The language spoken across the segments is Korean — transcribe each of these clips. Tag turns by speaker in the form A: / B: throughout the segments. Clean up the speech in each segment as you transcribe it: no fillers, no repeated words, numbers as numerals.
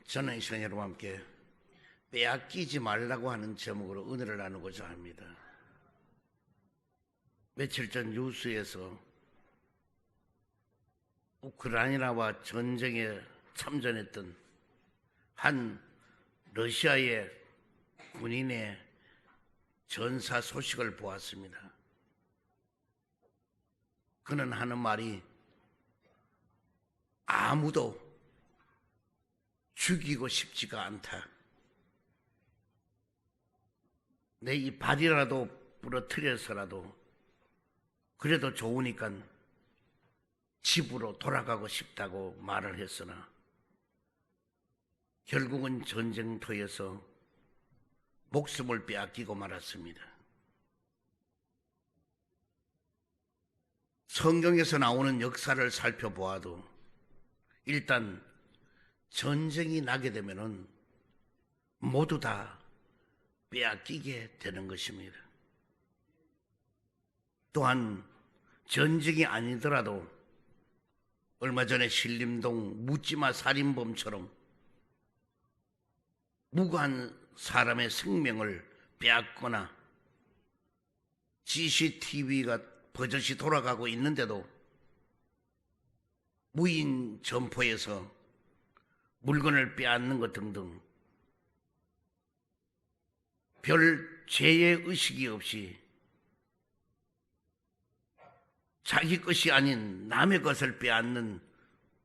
A: 저는 이 시간 여러분과 함께 빼앗기지 말라고 하는 제목으로 은혜를 나누고자 합니다. 며칠 전 뉴스에서 우크라이나와 전쟁에 참전했던 한 러시아의 군인의 전사 소식을 보았습니다. 그는 하는 말이 아무도 죽이고 싶지가 않다. 내 이 발이라도 부러뜨려서라도 그래도 좋으니까 집으로 돌아가고 싶다고 말을 했으나 결국은 전쟁터에서 목숨을 빼앗기고 말았습니다. 성경에서 나오는 역사를 살펴보아도 일단 전쟁이 나게 되면은 모두 다 빼앗기게 되는 것입니다. 또한 전쟁이 아니더라도 얼마 전에 신림동 묻지마 살인범처럼 무고한 사람의 생명을 빼앗거나 CCTV가 버젓이 돌아가고 있는데도 무인 점포에서 물건을 빼앗는 것 등등 별 죄의 의식이 없이 자기 것이 아닌 남의 것을 빼앗는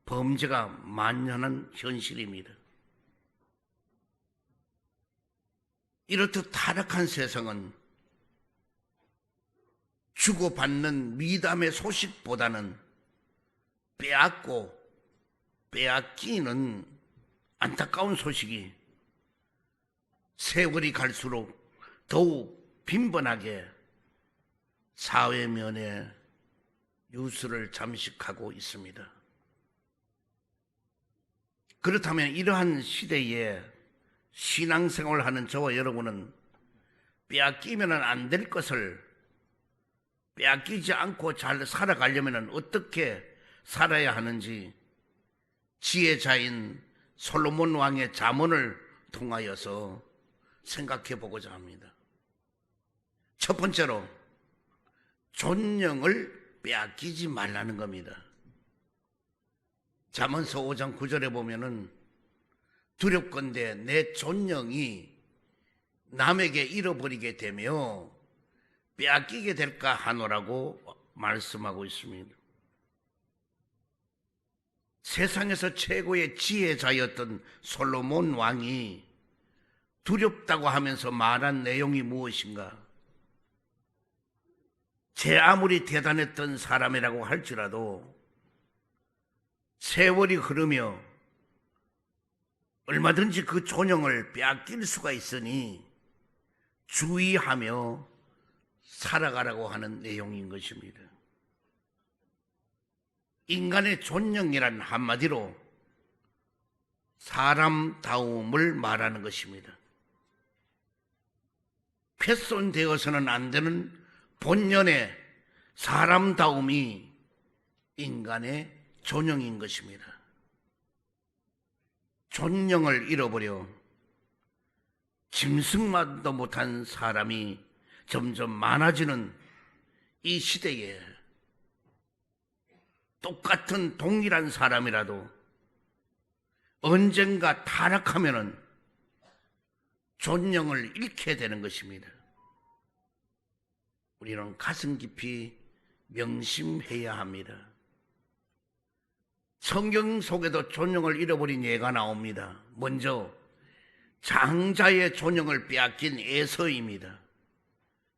A: 범죄가 만연한 현실입니다. 이렇듯 타락한 세상은 주고받는 미담의 소식보다는 빼앗고 빼앗기는 안타까운 소식이 세월이 갈수록 더욱 빈번하게 사회면에 뉴스를 잠식하고 있습니다. 그렇다면 이러한 시대에 신앙생활을 하는 저와 여러분은 빼앗기면 안 될 것을 빼앗기지 않고 잘 살아가려면 어떻게 살아야 하는지 지혜자인 솔로몬 왕의 잠언을 통하여서 생각해 보고자 합니다. 첫 번째로 존영을 빼앗기지 말라는 겁니다. 잠언서 5장 9절에 보면은 두렵건대 내 존영이 남에게 잃어버리게 되며 빼앗기게 될까 하노라고 말씀하고 있습니다. 세상에서 최고의 지혜자였던 솔로몬 왕이 두렵다고 하면서 말한 내용이 무엇인가? 제 아무리 대단했던 사람이라고 할지라도 세월이 흐르며 얼마든지 그 존영을 빼앗길 수가 있으니 주의하며 살아가라고 하는 내용인 것입니다. 인간의 존영이란 한마디로 사람다움을 말하는 것입니다. 훼손되어서는 안 되는 본연의 사람다움이 인간의 존영인 것입니다. 존영을 잃어버려 짐승만도 못한 사람이 점점 많아지는 이 시대에 똑같은 동일한 사람이라도 언젠가 타락하면은 존영을 잃게 되는 것입니다. 우리는 가슴 깊이 명심해야 합니다. 성경 속에도 존영을 잃어버린 예가 나옵니다. 먼저 장자의 존영을 빼앗긴 에서입니다.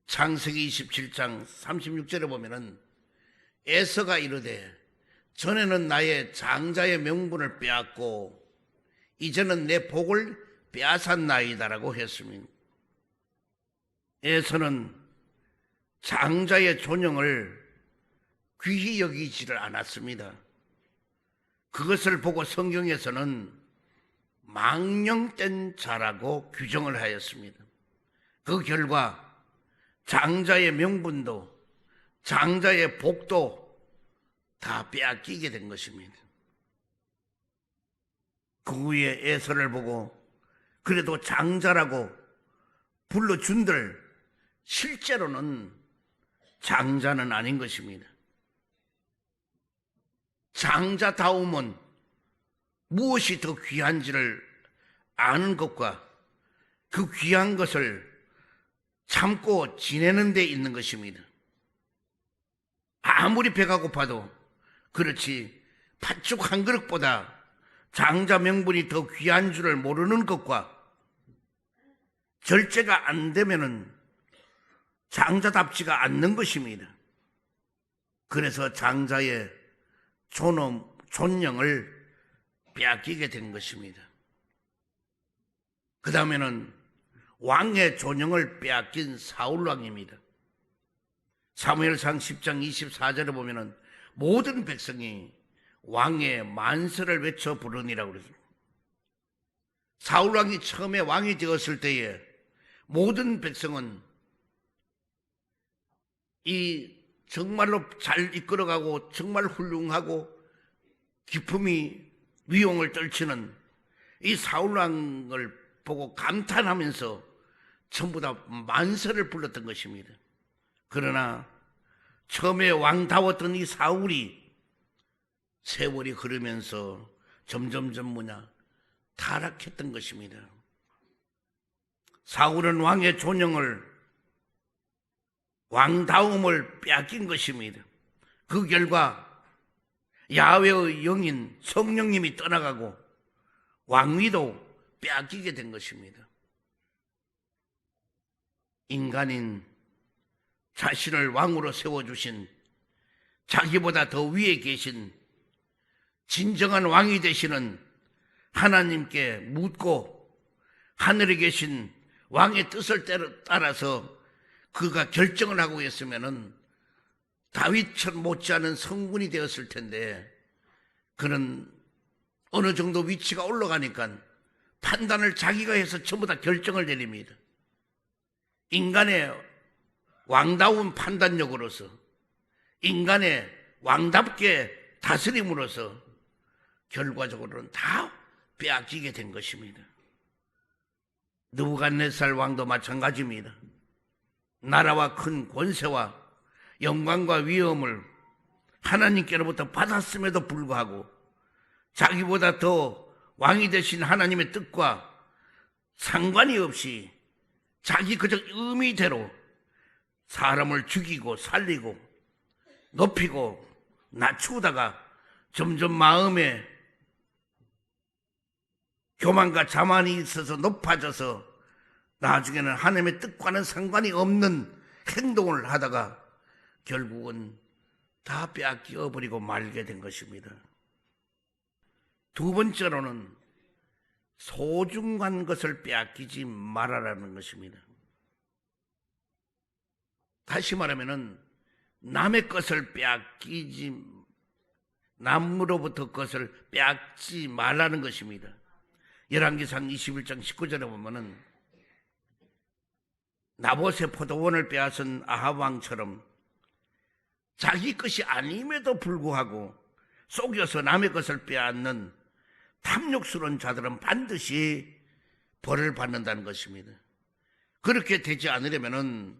A: 창세기 27장 36절에 보면은 에서가 이르되 전에는 나의 장자의 명분을 빼앗고 이제는 내 복을 빼앗았나이다라고 했습니다. 에서는 장자의 존영을 귀히 여기지를 않았습니다. 그것을 보고 성경에서는 망령된 자라고 규정을 하였습니다. 그 결과 장자의 명분도 장자의 복도 다 빼앗기게 된 것입니다. 그 위에 에서를 보고 그래도 장자라고 불러준들 실제로는 장자는 아닌 것입니다. 장자다움은 무엇이 더 귀한지를 아는 것과 그 귀한 것을 참고 지내는 데 있는 것입니다. 아무리 배가 고파도 그렇지 팥죽 한 그릇보다 장자 명분이 더 귀한 줄을 모르는 것과 절제가 안 되면은 장자답지가 않는 것입니다. 그래서 장자의 존영을 빼앗기게 된 것입니다. 그 다음에는 왕의 존영을 빼앗긴 사울왕입니다. 사무엘상 10장 24절에 보면은 모든 백성이 왕의 만세를 외쳐 부르니라고 그랬습니다. 사울왕이 처음에 왕이 되었을 때에 모든 백성은 이 정말로 잘 이끌어가고 정말 훌륭하고 기품이 위용을 떨치는 이 사울왕을 보고 감탄하면서 전부 다 만세를 불렀던 것입니다. 그러나 처음에 왕다웠던 이 사울이 세월이 흐르면서 점점 타락했던 것입니다. 사울은 왕의 존영을, 왕다움을 빼앗긴 것입니다. 그 결과 야훼의 영인 성령님이 떠나가고 왕위도 빼앗기게 된 것입니다. 인간인 자신을 왕으로 세워주신 자기보다 더 위에 계신 진정한 왕이 되시는 하나님께 묻고 하늘에 계신 왕의 뜻을 따라서 그가 결정을 하고 있으면은 다윗처럼 못지않은 성군이 되었을 텐데 그는 어느 정도 위치가 올라가니까 판단을 자기가 해서 전부 다 결정을 내립니다. 인간의 왕다운 판단력으로서 인간의 왕답게 다스림으로서 결과적으로는 다 빼앗기게 된 것입니다. 느부갓네살 왕도 마찬가지입니다. 나라와 큰 권세와 영광과 위엄을 하나님께로부터 받았음에도 불구하고 자기보다 더 왕이 되신 하나님의 뜻과 상관이 없이 자기 그저 의미대로 사람을 죽이고 살리고 높이고 낮추다가 점점 마음에 교만과 자만이 있어서 높아져서 나중에는 하나님의 뜻과는 상관이 없는 행동을 하다가 결국은 다 빼앗겨버리고 말게 된 것입니다. 두 번째로는 소중한 것을 빼앗기지 말아라는 것입니다. 다시 말하면은 남의 것을 남으로부터 것을 빼앗지 말라는 것입니다. 열왕기상 21장 19절에 보면은 나봇의 포도원을 빼앗은 아합 왕처럼 자기 것이 아님에도 불구하고 속여서 남의 것을 빼앗는 탐욕스러운 자들은 반드시 벌을 받는다는 것입니다. 그렇게 되지 않으려면은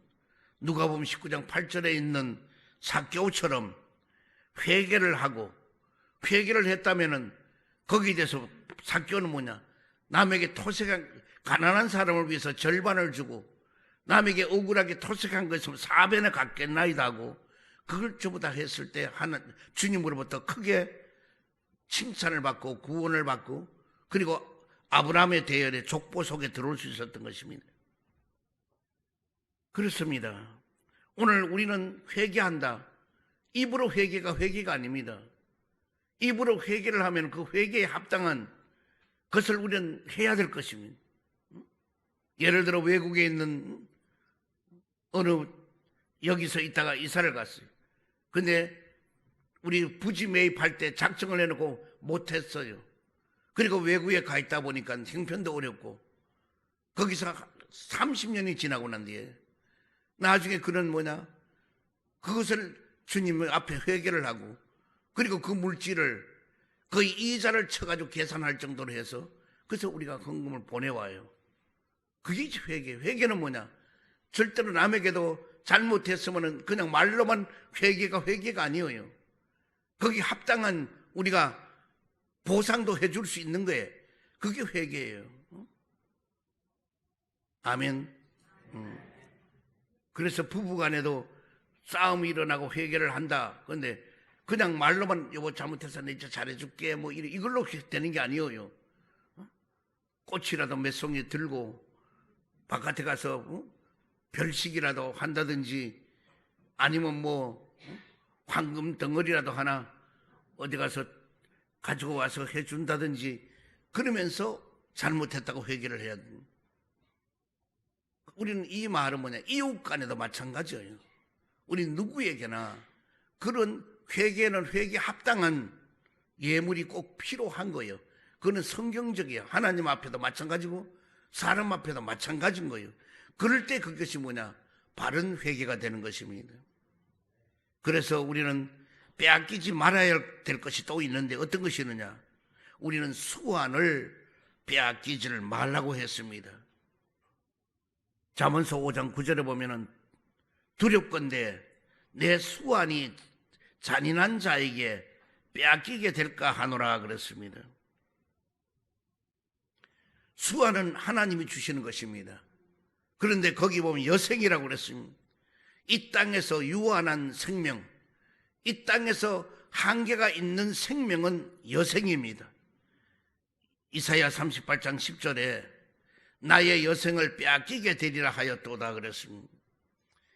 A: 누가복음 19장 8절에 있는 삭개오처럼 회개를 하고 회개를 했다면은 거기에 대해서 삭개오는 뭐냐? 남에게 토색한 가난한 사람을 위해서 절반을 주고 남에게 억울하게 토색한 것을 4배나 갚겠나이다 하고 그걸 전부 다 했을 때 주님으로부터 크게 칭찬을 받고 구원을 받고 그리고 아브라함의 대열에 족보 속에 들어올 수 있었던 것입니다. 그렇습니다. 오늘 우리는 회개한다. 입으로 회개가 아닙니다. 입으로 회개를 하면 그 회개에 합당한 것을 우리는 해야 될 것입니다. 예를 들어 외국에 있는 어느 여기서 있다가 이사를 갔어요. 근데 우리 부지 매입할 때 작정을 해놓고 못했어요. 그리고 외국에 가 있다 보니까 형편도 어렵고 거기서 30년이 지나고 난 뒤에 나중에 그런 그것을 주님 앞에 회개를 하고 그리고 그 물질을 거의 이자를 쳐가지고 계산할 정도로 해서 그래서 우리가 헌금을 보내와요. 그게 회개. 회개는 뭐냐? 절대로 남에게도 잘못했으면 그냥 말로만 회개가 아니에요. 거기 합당한 우리가 보상도 해줄 수 있는 거예요. 그게 회개예요. 아멘. 그래서 부부간에도 싸움이 일어나고 회개를 한다. 그런데 그냥 말로만 여보 잘못해서 내 진짜 잘해줄게 뭐 이걸로 되는 게 아니에요. 꽃이라도 몇 송이 들고 바깥에 가서 별식이라도 한다든지 아니면 뭐 황금 덩어리라도 하나 어디 가서 가지고 와서 해준다든지 그러면서 잘못했다고 회개를 해야 돼요. 우리는 이 말은 뭐냐? 이웃 간에도 마찬가지예요. 우리 누구에게나 그런 회개는 회개 합당한 예물이 꼭 필요한 거예요. 그거는 성경적이에요. 하나님 앞에도 마찬가지고 사람 앞에도 마찬가지인 거예요. 그럴 때 그것이 뭐냐? 바른 회개가 되는 것입니다. 그래서 우리는 빼앗기지 말아야 될 것이 또 있는데 어떤 것이 있느냐? 우리는 수완을 빼앗기지를 말라고 했습니다. 잠언서 5장 9절에 보면은 두렵건대 내 수완이 잔인한 자에게 빼앗기게 될까 하노라 그랬습니다. 수완은 하나님이 주시는 것입니다. 그런데 거기 보면 여생이라고 그랬습니다. 이 땅에서 유한한 생명, 이 땅에서 한계가 있는 생명은 여생입니다. 이사야 38장 10절에 나의 여생을 빼앗기게 되리라 하였도다 그랬습니다.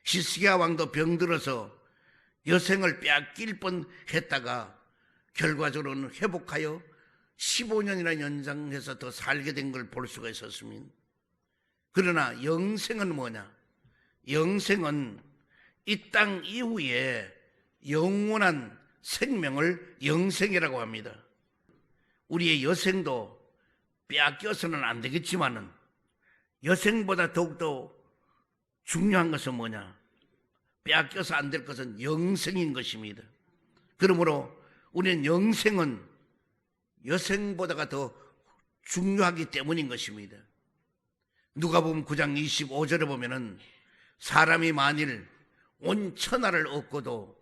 A: 히스기야 왕도 병들어서 여생을 빼앗길 뻔했다가 결과적으로는 회복하여 15년이나 연장해서 더 살게 된 걸 볼 수가 있었습니다. 그러나 영생은 뭐냐? 영생은 이 땅 이후에 영원한 생명을 영생이라고 합니다. 우리의 여생도 빼앗겨서는 안 되겠지만은 여생보다 더욱더 중요한 것은 뭐냐? 빼앗겨서 안 될 것은 영생인 것입니다. 그러므로 우리는 영생은 여생보다가 더 중요하기 때문인 것입니다. 누가복음 9장 25절에 보면은 사람이 만일 온 천하를 얻고도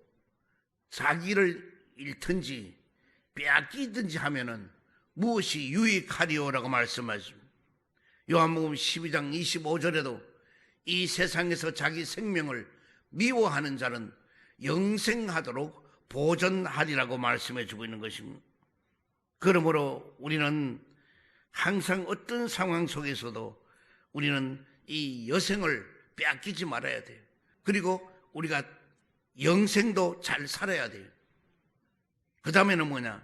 A: 자기를 잃든지 빼앗기든지 하면은 무엇이 유익하리오라고 말씀하십니다. 요한복음 12장 25절에도 이 세상에서 자기 생명을 미워하는 자는 영생하도록 보전하리라고 말씀해 주고 있는 것입니다. 그러므로 우리는 항상 어떤 상황 속에서도 우리는 이 여생을 빼앗기지 말아야 돼요. 그리고 우리가 영생도 잘 살아야 돼요. 그 다음에는 뭐냐?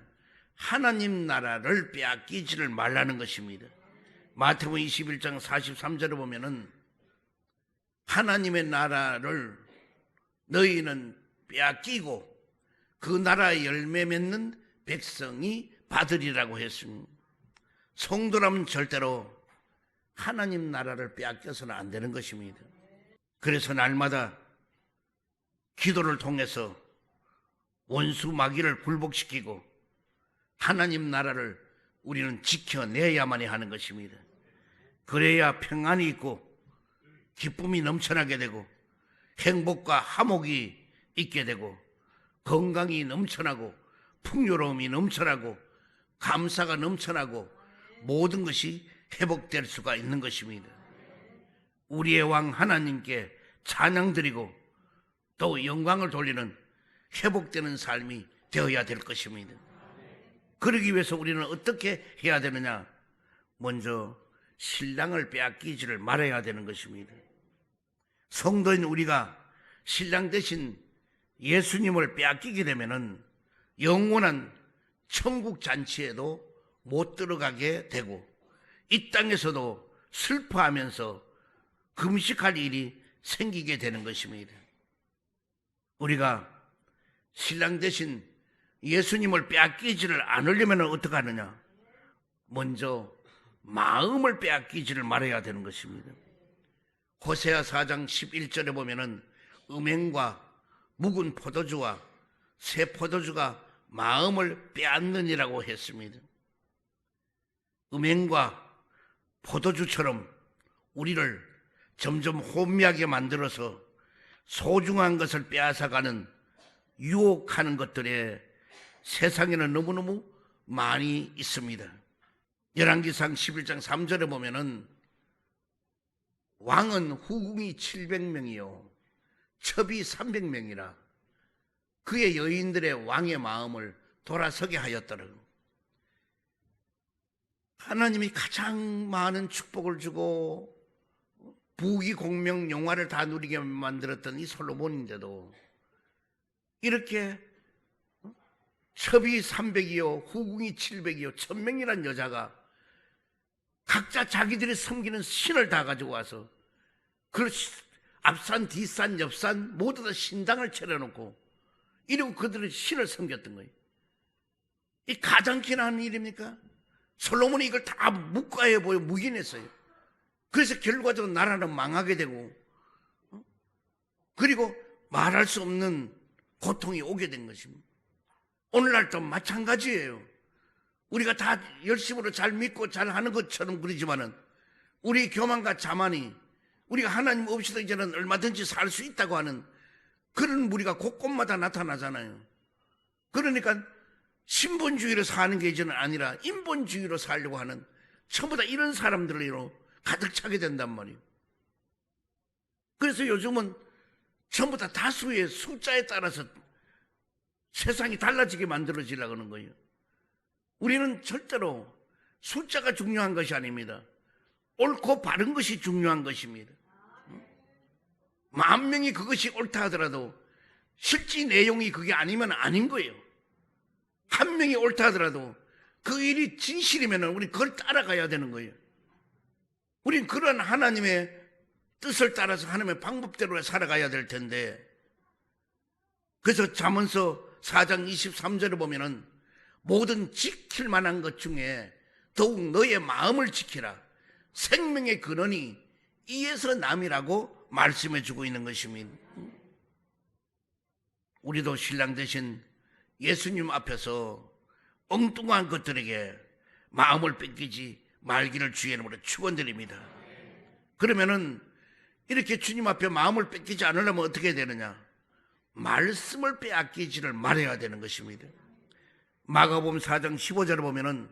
A: 하나님 나라를 빼앗기지를 말라는 것입니다. 마태복음 21장 43절에 보면은 하나님의 나라를 너희는 빼앗기고 그 나라의 열매 맺는 백성이 받으리라고 했습니다. 성도라면 절대로 하나님 나라를 빼앗겨서는 안 되는 것입니다. 그래서 날마다 기도를 통해서 원수 마귀를 굴복시키고 하나님 나라를 우리는 지켜내야만이 하는 것입니다. 그래야 평안이 있고 기쁨이 넘쳐나게 되고 행복과 화목이 있게 되고 건강이 넘쳐나고 풍요로움이 넘쳐나고 감사가 넘쳐나고 모든 것이 회복될 수가 있는 것입니다. 우리의 왕 하나님께 찬양드리고 또 영광을 돌리는 회복되는 삶이 되어야 될 것입니다. 그러기 위해서 우리는 어떻게 해야 되느냐? 먼저 신랑을 빼앗기지를 말아야 되는 것입니다. 성도인 우리가 신랑 대신 예수님을 빼앗기게 되면은 영원한 천국 잔치에도 못 들어가게 되고 이 땅에서도 슬퍼하면서 금식할 일이 생기게 되는 것입니다. 우리가 신랑 대신 예수님을 빼앗기지를 않으려면 어떻게 하느냐? 먼저 마음을 빼앗기지를 말아야 되는 것입니다. 호세아 4장 11절에 보면은 음행과 묵은 포도주와 새 포도주가 마음을 빼앗느니라고 했습니다. 음행과 포도주처럼 우리를 점점 혼미하게 만들어서 소중한 것을 빼앗아가는 유혹하는 것들에 세상에는 너무너무 많이 있습니다. 열왕기상 11장 3절에 보면은 왕은 후궁이 700명이요 첩이 300명이라 그의 여인들의 왕의 마음을 돌아서게 하였더라. 하나님이 가장 많은 축복을 주고 부귀 공명 영화를 다 누리게 만들었던 이 솔로몬인데도 이렇게 첩이 300이요 후궁이 700이요 1000명이란 여자가 각자 자기들이 섬기는 신을 다 가지고 와서 그 앞산 뒷산 옆산 모두 다 신당을 차려놓고 이러고 그들은 신을 섬겼던 거예요. 이 가장키나 하는 일입니까? 솔로몬이 이걸 다 묵과해 보여 묵인했어요. 그래서 결과적으로 나라는 망하게 되고 그리고 말할 수 없는 고통이 오게 된 것입니다. 오늘날도 마찬가지예요. 우리가 다 열심으로 잘 믿고 잘 하는 것처럼 그러지만은 우리 교만과 자만이 우리가 하나님 없이도 이제는 얼마든지 살 수 있다고 하는 그런 무리가 곳곳마다 나타나잖아요. 그러니까 신본주의로 사는 게 이제는 아니라 인본주의로 살려고 하는 전부 다 이런 사람들로 가득 차게 된단 말이에요. 그래서 요즘은 전부 다 다수의 숫자에 따라서 세상이 달라지게 만들어지려고 하는 거예요. 우리는 절대로 숫자가 중요한 것이 아닙니다. 옳고 바른 것이 중요한 것입니다. 10,000명이 그것이 옳다 하더라도 실제 내용이 그게 아니면 아닌 거예요. 한 명이 옳다 하더라도 그 일이 진실이면 우리 그걸 따라가야 되는 거예요. 우린 그런 하나님의 뜻을 따라서 하나님의 방법대로 살아가야 될 텐데 그래서 잠언서 4장 23절에 보면은 모든 지킬 만한 것 중에 더욱 너의 마음을 지키라. 생명의 근원이 이에서 남이라고 말씀해 주고 있는 것입니다. 우리도 신랑 되신 예수님 앞에서 엉뚱한 것들에게 마음을 뺏기지 말기를 주의 이름으로 축원드립니다. 그러면은 이렇게 주님 앞에 마음을 뺏기지 않으려면 어떻게 되느냐? 말씀을 빼앗기지를 말해야 되는 것입니다. 마가복음 4장 15절에 보면은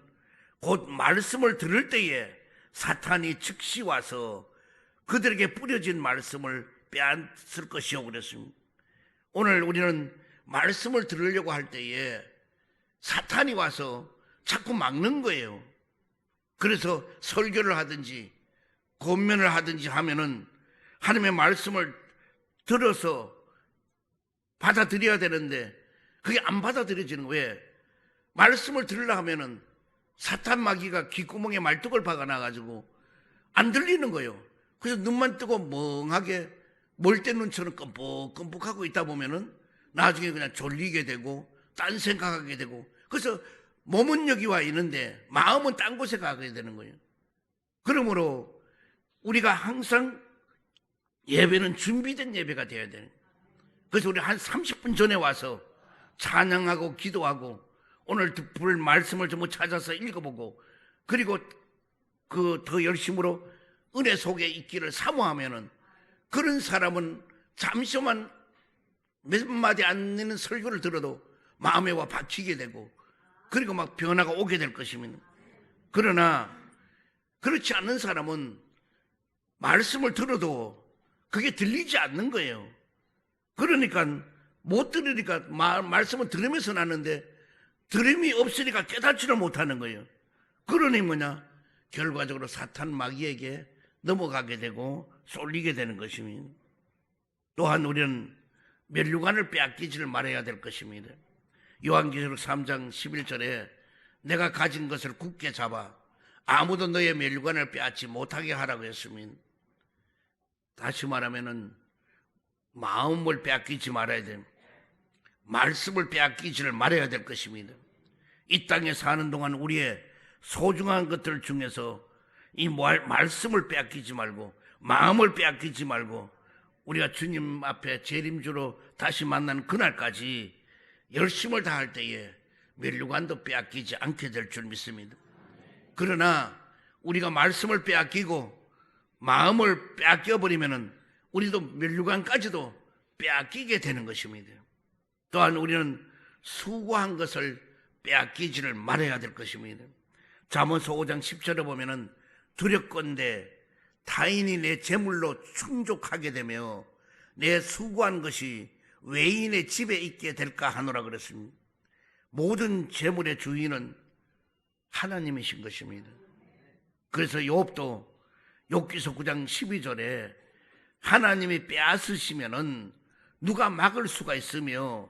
A: 곧 말씀을 들을 때에 사탄이 즉시 와서 그들에게 뿌려진 말씀을 빼앗을 것이요 그랬습니다. 오늘 우리는 말씀을 들으려고 할 때에 사탄이 와서 자꾸 막는 거예요. 그래서 설교를 하든지 권면을 하든지 하면은 하나님의 말씀을 들어서 받아들여야 되는데 그게 안 받아들여지는 거예요. 왜? 말씀을 들으려 하면은 사탄 마귀가 귓구멍에 말뚝을 박아놔가지고 안 들리는 거예요. 그래서 눈만 뜨고 멍하게 멀된 눈처럼 끔뻑끔뻑하고 있다 보면은 나중에 그냥 졸리게 되고 딴 생각하게 되고 그래서 몸은 여기 와 있는데 마음은 딴 곳에 가게 되는 거예요. 그러므로 우리가 항상 예배는 준비된 예배가 되어야 돼요. 그래서 우리 한 30분 전에 와서 찬양하고 기도하고 오늘 볼 말씀을 좀 찾아서 읽어보고 그리고 그 더 열심으로 은혜 속에 있기를 사모하면은 그런 사람은 잠시만 몇 마디 안 되는 설교를 들어도 마음에 와 박히게 되고 그리고 막 변화가 오게 될 것입니다. 그러나 그렇지 않는 사람은 말씀을 들어도 그게 들리지 않는 거예요. 그러니까 못 들으니까 말씀을 들으면서 나는데 들음이 없으니까 깨닫지를 못하는 거예요. 그러니 뭐냐? 결과적으로 사탄 마귀에게 넘어가게 되고 쏠리게 되는 것입니다. 또한 우리는 면류관을 빼앗기지를 말아야 될 것입니다. 요한계시록 3장 11절에 내가 가진 것을 굳게 잡아 아무도 너의 면류관을 빼앗지 못하게 하라고 했습니다. 다시 말하면은 마음을 빼앗기지 말아야 됩니다. 말씀을 빼앗기지를 말아야 될 것입니다. 이 땅에 사는 동안 우리의 소중한 것들 중에서 이 말씀을 빼앗기지 말고 마음을 빼앗기지 말고 우리가 주님 앞에 재림주로 다시 만나는 그날까지 열심을 다할 때에 면류관도 빼앗기지 않게 될 줄 믿습니다. 그러나 우리가 말씀을 빼앗기고 마음을 빼앗겨버리면 우리도 면류관까지도 빼앗기게 되는 것입니다. 또한 우리는 수고한 것을 빼앗기지를 말아야 될 것입니다. 잠언서 5장 10절에 보면은 두렵건대 타인이 내 재물로 충족하게 되며 내 수고한 것이 외인의 집에 있게 될까 하노라 그랬습니다. 모든 재물의 주인은 하나님이신 것입니다. 그래서 욥도 욥기서 9장 12절에 하나님이 빼앗으시면은 누가 막을 수가 있으며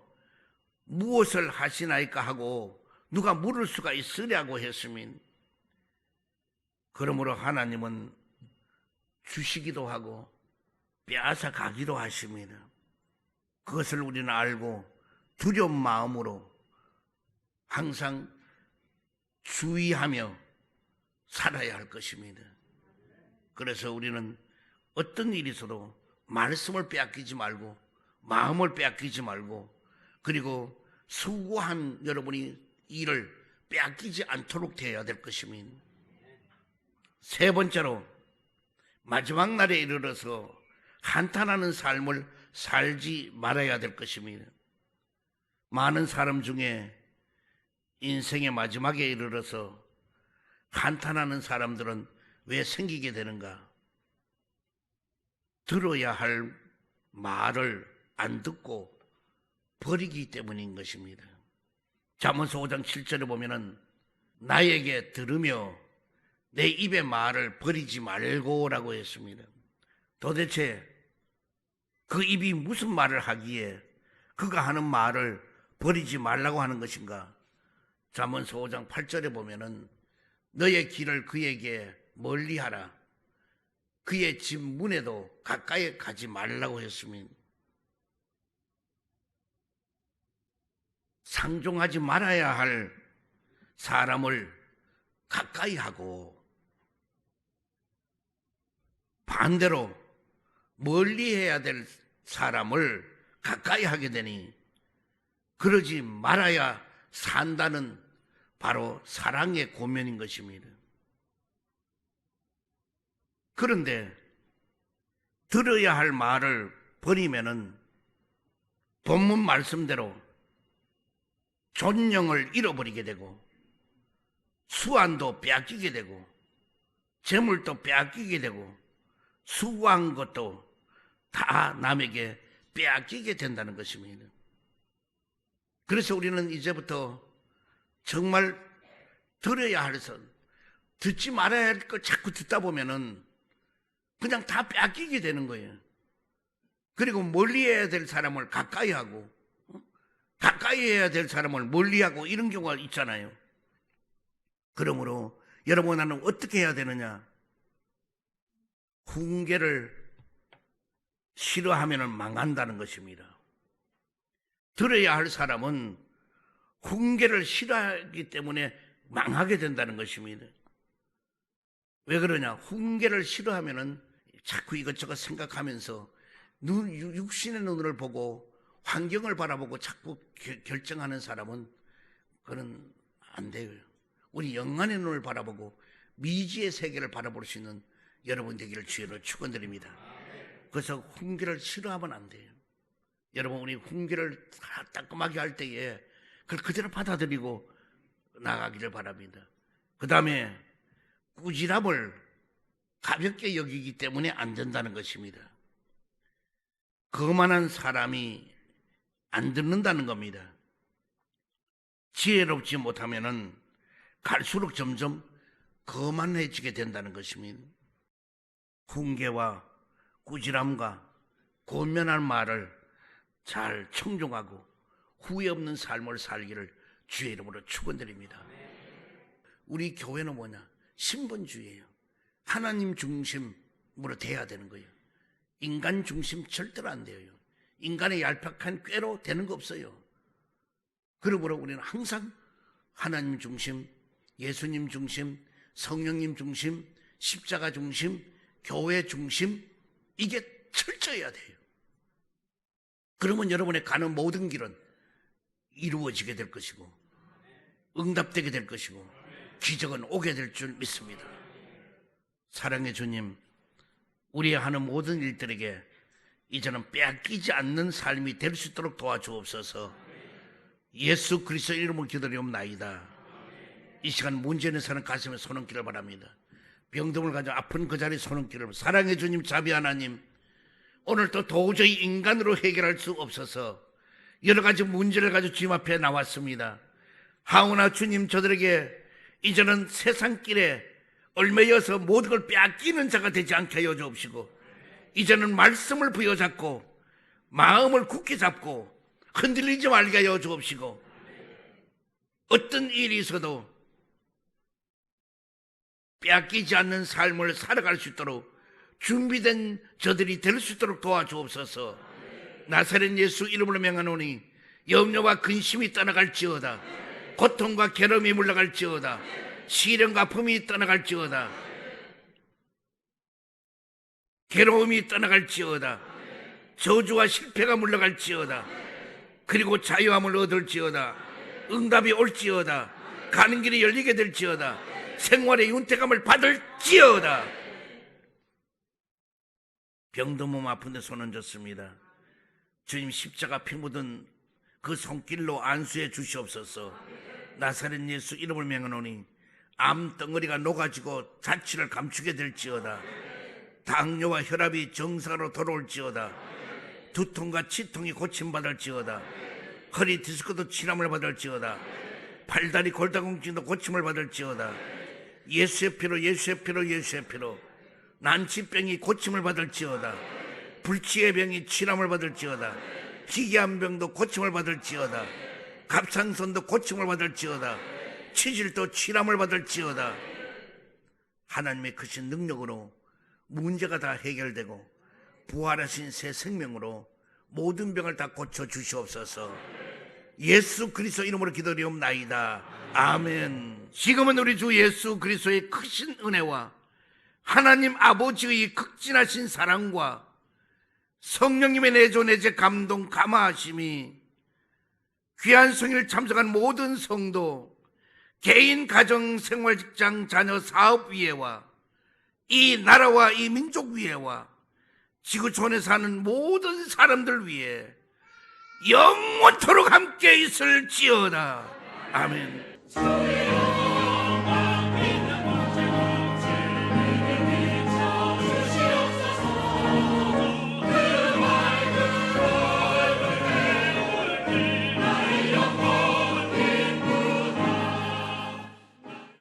A: 무엇을 하시나이까 하고 누가 물을 수가 있으냐고 했으면, 그러므로 하나님은 주시기도 하고 빼앗아 가기도 하십니다. 그것을 우리는 알고 두려운 마음으로 항상 주의하며 살아야 할 것입니다. 그래서 우리는 어떤 일이 있어도 말씀을 빼앗기지 말고 마음을 빼앗기지 말고, 그리고 수고한 여러분이 일을 빼앗기지 않도록 되어야 될 것입니다. 세 번째로, 마지막 날에 이르러서 한탄하는 삶을 살지 말아야 될 것입니다. 많은 사람 중에 인생의 마지막에 이르러서 한탄하는 사람들은 왜 생기게 되는가? 들어야 할 말을 안 듣고 버리기 때문인 것입니다. 잠언서 5장 7절에 보면은 나에게 들으며 내 입의 말을 버리지 말고라고 했습니다. 도대체 그 입이 무슨 말을 하기에 그가 하는 말을 버리지 말라고 하는 것인가? 잠언서 5장 8절에 보면은 너의 길을 그에게 멀리하라. 그의 집 문에도 가까이 가지 말라고 했습니다. 상종하지 말아야 할 사람을 가까이 하고 반대로 멀리해야 될 사람을 가까이 하게 되니, 그러지 말아야 산다는 바로 사랑의 고면인 것입니다. 그런데 들어야 할 말을 버리면은 본문 말씀대로 존영을 잃어버리게 되고 수완도 빼앗기게 되고 재물도 빼앗기게 되고 수고한 것도 다 남에게 빼앗기게 된다는 것입니다. 그래서 우리는 이제부터 정말 들어야 할 선, 듣지 말아야 할 걸 자꾸 듣다 보면은 그냥 다 빼앗기게 되는 거예요. 그리고 멀리해야 될 사람을 가까이 하고 가까이 해야 될 사람을 멀리하고 이런 경우가 있잖아요. 그러므로 여러분, 나는 어떻게 해야 되느냐? 훈계를 싫어하면 망한다는 것입니다. 들어야 할 사람은 훈계를 싫어하기 때문에 망하게 된다는 것입니다. 왜 그러냐? 훈계를 싫어하면은 자꾸 이것저것 생각하면서 육신의 눈을 보고 환경을 바라보고 자꾸 결정하는 사람은 그건 안 돼요. 우리 영안의 눈을 바라보고 미지의 세계를 바라볼 수 있는 여러분 되기를 주의로 축원드립니다. 그래서 훈계를 싫어하면 안 돼요. 여러분, 우리 훈계를 따끔하게 할 때에 그걸 그대로 받아들이고 나가기를 바랍니다. 그 다음에 꾸지람을 가볍게 여기기 때문에 안 된다는 것입니다. 거만한 사람이 안 듣는다는 겁니다. 지혜롭지 못하면은 갈수록 점점 거만해지게 된다는 것입니다. 훈계와 꾸지람과 권면할 말을 잘 청종하고 후회 없는 삶을 살기를 주의 이름으로 축원드립니다. 우리 교회는 뭐냐? 신분주의예요. 하나님 중심으로 돼야 되는 거예요. 인간 중심 절대로 안 돼요. 인간의 얄팍한 꾀로 되는 거 없어요. 그러므로 우리는 항상 하나님 중심, 예수님 중심, 성령님 중심, 십자가 중심, 교회 중심, 이게 철저해야 돼요. 그러면 여러분의 가는 모든 길은 이루어지게 될 것이고 응답되게 될 것이고 기적은 오게 될 줄 믿습니다. 사랑의 주님, 우리의 하는 모든 일들에게 이제는 빼앗기지 않는 삶이 될 수 있도록 도와주옵소서. 예수 그리스도의 이름으로 기도리옵나이다. 이 시간 문제 있는 사람 가슴에 손 얹기를 바랍니다. 병듦을 가지고 아픈 그 자리에 손 얹기를 바랍니다. 사랑의 주님, 자비 하나님, 오늘도 도저히 인간으로 해결할 수 없어서 여러 가지 문제를 가지고 주님 앞에 나왔습니다. 하오나 주님, 저들에게 이제는 세상길에 얽매여서 모든 걸 빼앗기는 자가 되지 않게 하여 주옵시고, 이제는 말씀을 부여잡고 마음을 굳게 잡고 흔들리지 말게 하여 주옵시고, 어떤 일이 있어도 빼앗기지 않는 삶을 살아갈 수 있도록 준비된 저들이 될 수 있도록 도와주옵소서. 나사렛 예수 이름으로 명하노니 염려와 근심이 떠나갈지어다. 고통과 괴로움이 물러갈지어다. 시련과 아픔이 떠나갈지어다. 괴로움이 떠나갈지어다. 저주와 실패가 물러갈지어다. 그리고 자유함을 얻을지어다. 응답이 올지어다. 가는 길이 열리게 될지어다. 생활의 윤택함을 받을지어다. 병든 몸 아픈데 손 얹었습니다. 주님, 십자가 피 묻은 그 손길로 안수해 주시옵소서. 나사렛 예수 이름을 명하노니 암덩어리가 녹아지고 자취를 감추게 될지어다. 당뇨와 혈압이 정상으로 돌아올지어다. 두통과 치통이 고침받을지어다. 허리 디스크도 치료를 받을지어다. 팔다리 골다공증도 고침을 받을지어다. 예수의 피로, 예수의 피로, 예수의 피로 난치병이 고침을 받을지어다. 불치의 병이 치료를 받을지어다. 희귀한 병도 고침을 받을지어다. 갑상선도 고침을 받을지어다. 치질도 치료를 받을지어다. 하나님의 크신 능력으로 문제가 다 해결되고 부활하신 새 생명으로 모든 병을 다 고쳐 주시옵소서. 예수 그리스도 이름으로 기도리옵나이다. 아멘. 지금은 우리 주 예수 그리스도의 크신 은혜와 하나님 아버지의 극진하신 사랑과 성령님의 내조 내재 감동 감화하심이 귀한 성일 참석한 모든 성도, 개인, 가정, 생활, 직장, 자녀, 사업 위에와 이 나라와 이 민족 위에와 지구촌에 사는 모든 사람들 위에 영원토록 함께 있을지어다. 아멘.